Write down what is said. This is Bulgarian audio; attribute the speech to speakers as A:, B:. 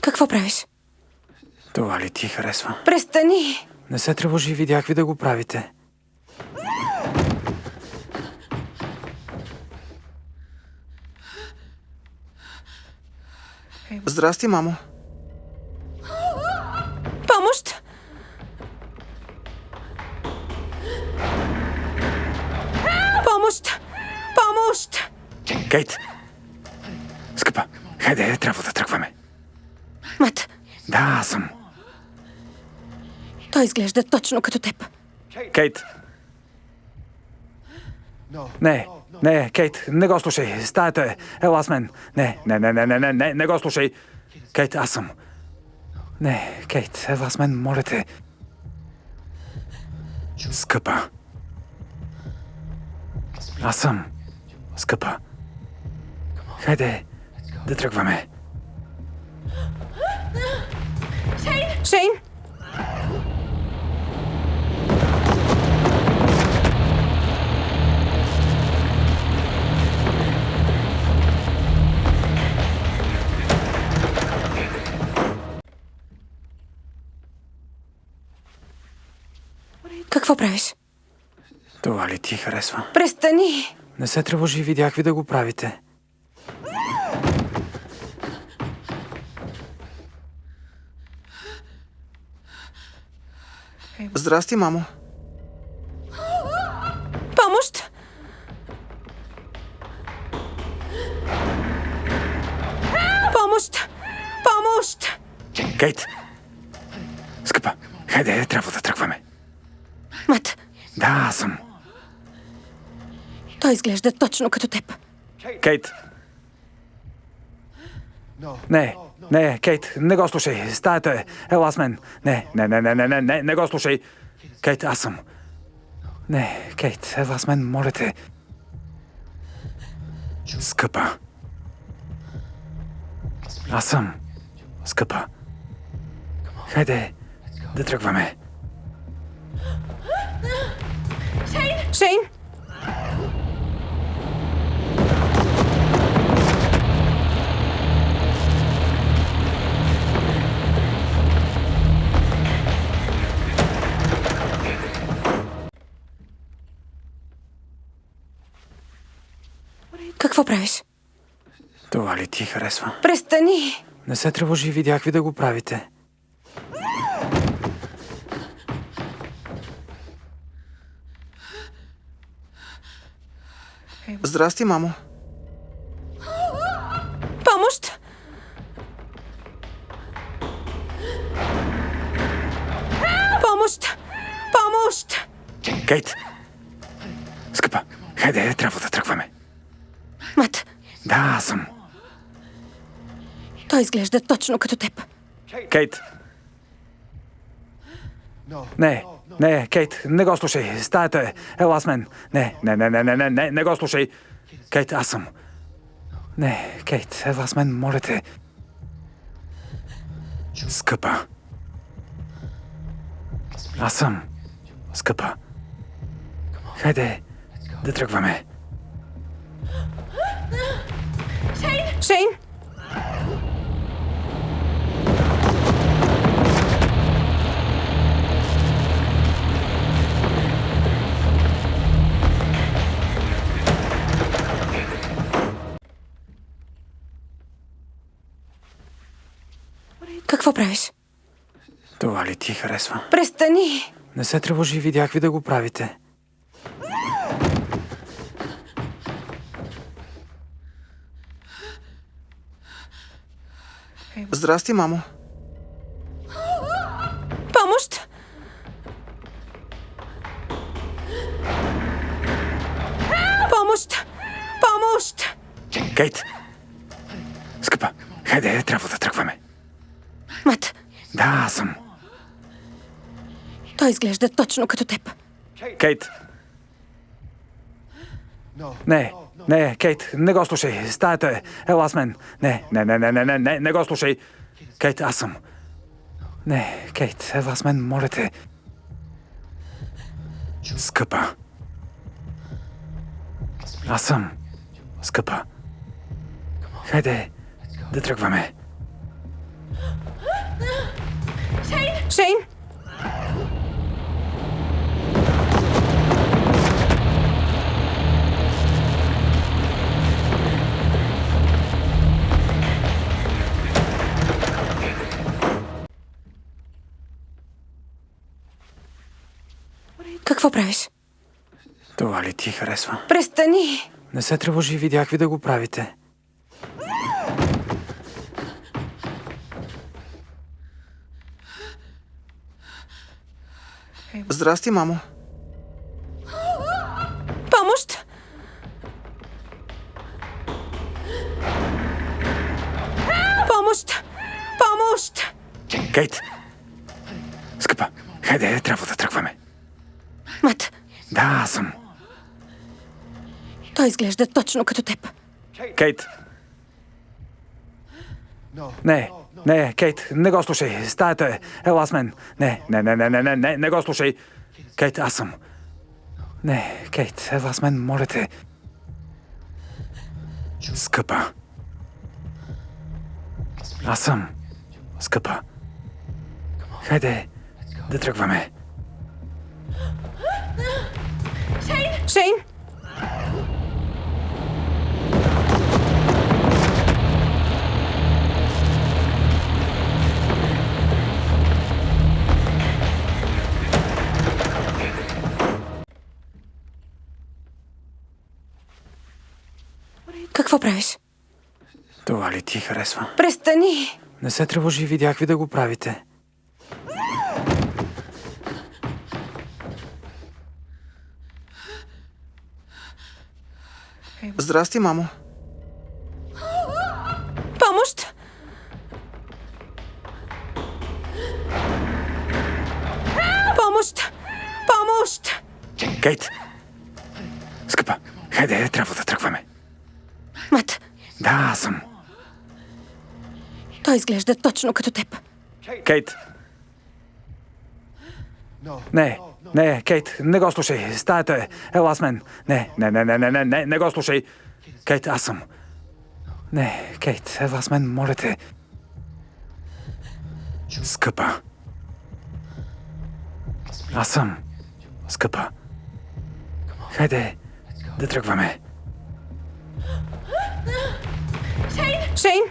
A: Какво правиш?
B: Това ли ти харесва?
A: Престани!
B: Не се тревожи, видях ви да го правите.
C: Здрасти, мамо.
A: Помощ! Помощ! Помощ!
B: Кейт! Скъпа, хайде, трябва да тръгваме.
A: Мат,
B: Да, аз съм.
A: той изглежда точно като теб.
B: Кейт! Не, Кейт, не го слушай. Стаята е. Ела с мен. Не го слушай. Кейт, аз съм. Не, Кейт, ела с мен, моля те. Скъпа. Аз съм. Скъпа. Хайде, да тръгваме.
A: Шейн! Какво правиш?
B: Това ли ти харесва?
A: Престани!
B: Не се тревожи, видях ви да го правите.
C: Здрасти, мамо.
A: Помощ! Помощ! Помощ!
B: Кейт! Скъпа, хайде, трябва да тръгваме.
A: Мат,
B: Да, аз съм.
A: той изглежда точно като теб.
B: Кейт! Не, Кейт, не го слушай. Стаята е. Ела с мен. Не го слушай. Кейт, аз съм. Не, Кейт, ела с мен, моля те. Скъпа. Аз съм. Скъпа. Хайде, да тръгваме.
A: Шейн! Какво правиш?
B: Това ли ти харесва?
A: Престани!
B: Не се тревожи, видях ви да го правите.
C: Здрасти, мамо.
A: Помощ! Помощ! Помощ!
B: Кейт! Скъпа, хайде, трябва да тръгваме.
A: Мат,
B: Да, аз съм.
A: той изглежда точно като теб.
B: Кейт! Не, Кейт, не го слушай. Стаята е. Ела с мен. Не го слушай. Кейт, аз съм. Не, Кейт, ела с мен, моля те. Скъпа. Аз съм. Скъпа. Хайде, да тръгваме.
A: Шейн! Какво правиш?
B: Това ли ти харесва?
A: Престани!
B: Не се тревожи, видях ви да го правите.
C: Здрасти, мамо.
A: Помощ! Помощ! Помощ!
B: Кейт! Скъпа, хайде, трябва да тръгваме.
A: Мат,
B: Да, аз съм.
A: той изглежда точно като теб.
B: Кейт! Не, Кейт, не го слушай. Стаята е. Ела с мен. Не го слушай. Кейт, аз съм. Не, Кейт, ела с мен, моля те. Скъпа. Аз съм. Скъпа. Хайде, да тръгваме.
A: Шейн! Какво правиш?
B: Това ли ти харесва?
A: Престани!
B: Не се тревожи, видях ви да го правите.
C: Здрасти, мамо.
A: Помощ! Помощ! Помощ!
B: Кейт! Скъпа, хайде, трябва да тръгваме.
A: Мат,
B: Да, аз съм.
A: той изглежда точно като теб.
B: Кейт! Не, Кейт, не го слушай. Стаята е. Ела с мен. Не го слушай. Кейт, аз съм. Не, Кейт, ела с мен, моля те. Скъпа. Аз съм. Скъпа. Хайде, да тръгваме.
A: Шейн! Какво правиш?
B: Това ли ти харесва?
A: Престани!
B: Не се тревожи, видях ви да го правите.
C: Здрасти, мамо.
A: Помощ! Помощ! Помощ!
B: Кейт! Скъпа, хайде, трябва да тръгваме.
A: Мат,
B: Да, аз съм.
A: той изглежда точно като теб.
B: Кейт! Не, Кейт, не го слушай. Стаята е. Ела с мен. Не го слушай. Кейт, аз съм. Не, Кейт, ела с мен, моля те. Скъпа. Аз съм. Скъпа. Хайде, да тръгваме.
A: Шейн!